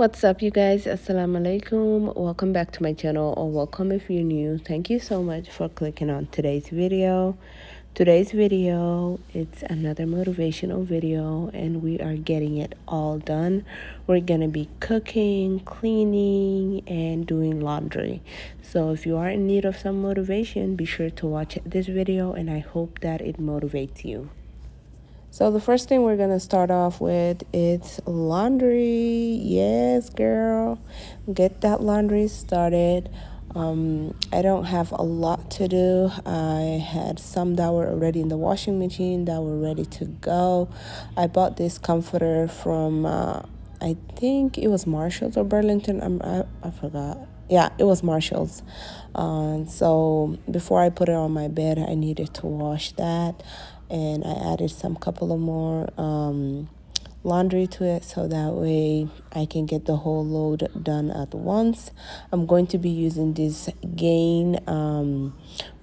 What's up, you guys? Assalamu alaikum. Welcome back to my channel, or welcome if you're new. Thank you so much for clicking on today's video. It's another motivational video, and we are getting it all done. We're gonna be cooking, cleaning, and doing laundry. So if you are in need of some motivation, be sure to watch this video, and I hope that it motivates you. So the first thing we're gonna start off with is laundry. Yes, girl, get that laundry started. I don't have a lot to do. I had some that were already in the washing machine that were ready to go. I bought this comforter from I think it was Marshalls or Burlington. I forgot. Yeah, it was Marshalls. So before I put it on my bed, I needed to wash that, and I added some couple of more laundry to it so that way I can get the whole load done at once. I'm going to be using this Gain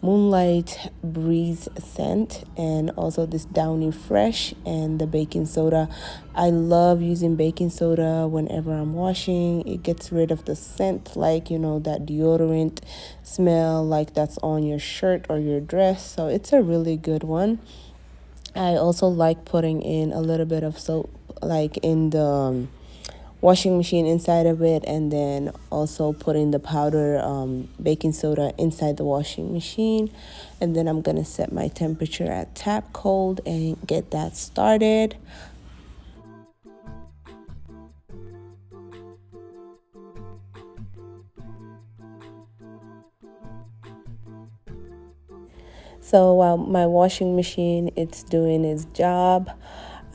Moonlight Breeze scent, and also this Downy Fresh and the baking soda. I love using baking soda whenever I'm washing. It gets rid of the scent, like that deodorant smell like that's on your shirt or your dress. So it's a really good one. I also like putting in a little bit of soap, like in the washing machine inside of it, and then also putting the powder baking soda inside the washing machine. And then I'm gonna set my temperature at tap cold and get that started. So while my washing machine it's doing its job,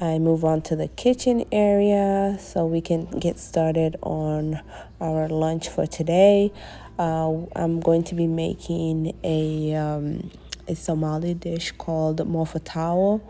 I move on to the kitchen area so we can get started on our lunch for today. I'm going to be making a Somali dish called mofatawa.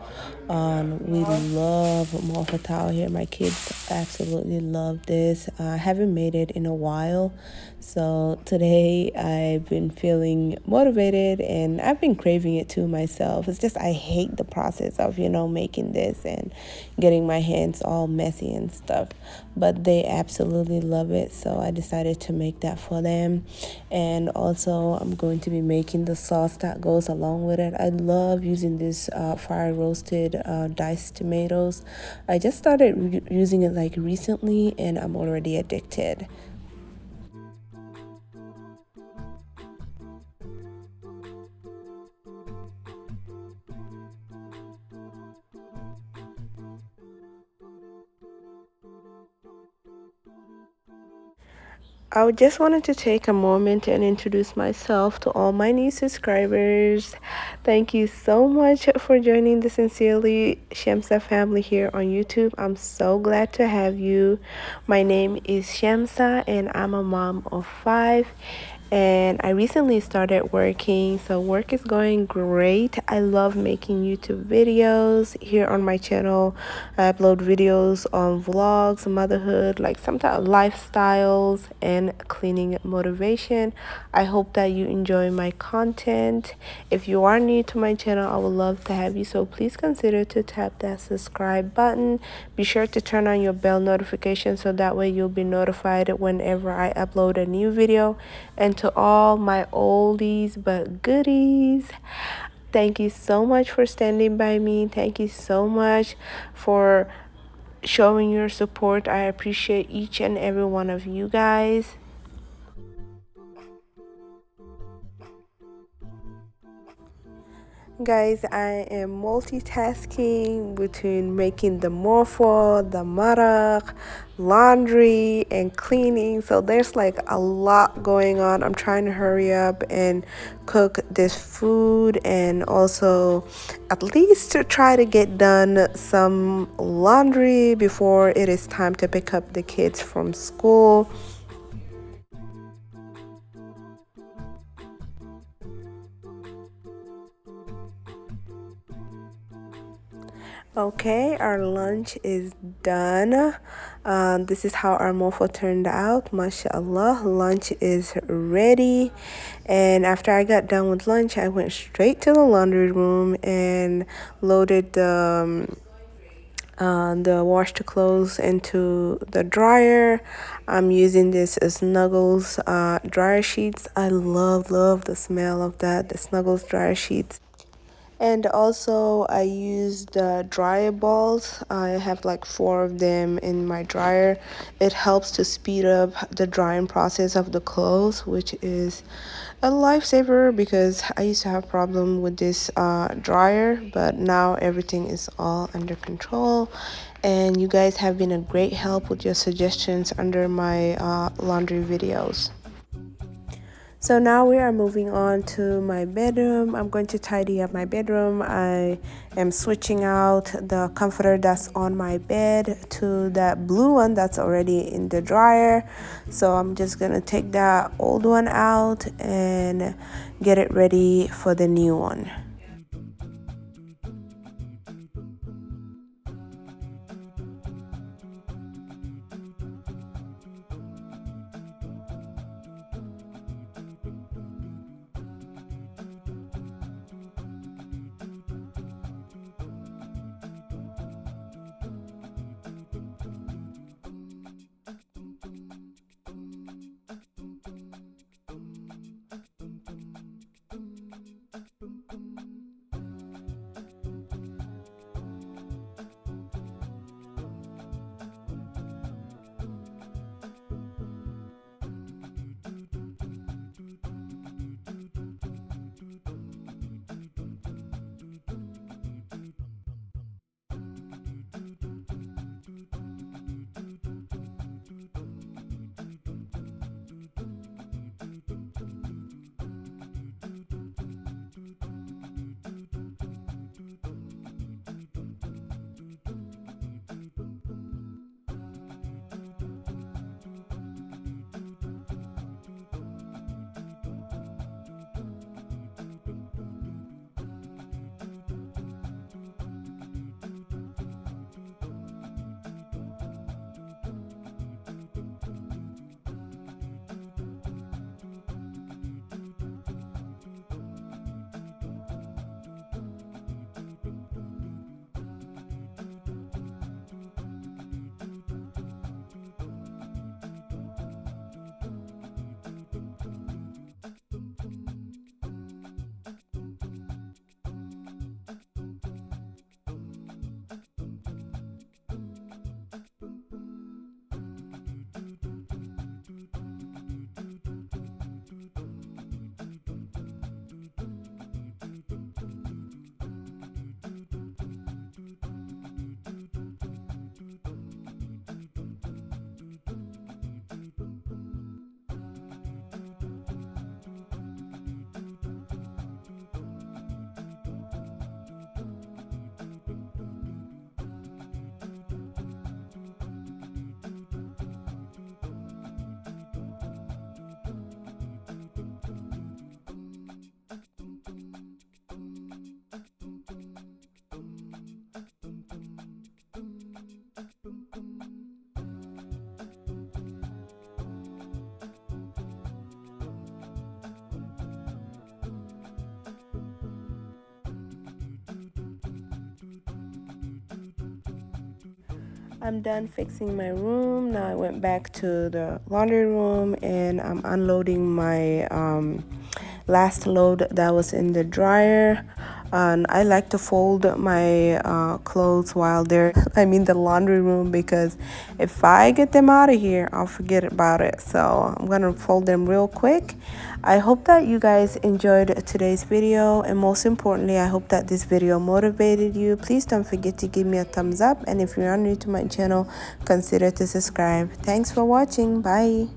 We love mofatawa here. My kids absolutely love this. I haven't made it in a while, so today I've been feeling motivated and I've been craving it too myself. It's just I hate the process of making this and getting my hands all messy and stuff, but they absolutely love it, so I decided to make that for them. And also I'm going to be making the sauce that goes along with it. I love using this fire roasted diced tomatoes. I just started using it like recently, and I'm already addicted. I just wanted to take a moment and introduce myself to all my new subscribers. Thank you so much for joining the Sincerely Shamsa family here on YouTube. I'm so glad to have you. My name is Shamsa, and I'm a mom of 5. And I recently started working, so work is going great. I love making YouTube videos here on my channel. I upload videos on vlogs, motherhood, like sometimes lifestyles, and cleaning motivation. I hope that you enjoy my content. If you are new to my channel, I would love to have you, so please consider to tap that subscribe button. Be sure to turn on your bell notification so that way you'll be notified whenever I upload a new video. And to all my oldies but goodies, thank you so much for standing by me. Thank you so much for showing your support. I appreciate each and every one of you guys. Guys, I am multitasking between making the morpho, the maraq, laundry, and cleaning. So there's like a lot going on. I'm trying to hurry up and cook this food, and also at least to try to get done some laundry before it is time to pick up the kids from school. Okay, our lunch is done. This is how our mofo turned out. MashaAllah, lunch is ready. And after I got done with lunch, I went straight to the laundry room and loaded the the washed clothes into the dryer. I'm using this Snuggles dryer sheets. I love the smell of that, the Snuggles dryer sheets. And also I use the dryer balls. I have like 4 of them in my dryer. It helps to speed up the drying process of the clothes, which is a lifesaver because I used to have problem with this dryer, but now everything is all under control. And you guys have been a great help with your suggestions under my laundry videos. So now we are moving on to my bedroom. I'm going to tidy up my bedroom. I am switching out the comforter that's on my bed to that blue one that's already in the dryer. So I'm just gonna take that old one out and get it ready for the new one. I'm done fixing my room. Now I went back to the laundry room and I'm unloading my last load that was in the dryer. And I like to fold my clothes while they're I'm in the laundry room, because if I get them out of here, I'll forget about it. So I'm gonna fold them real quick. I hope that you guys enjoyed today's video, and most importantly, I hope that this video motivated you. Please don't forget to give me a thumbs up, and if you are new to my channel, consider to subscribe. Thanks for watching. Bye.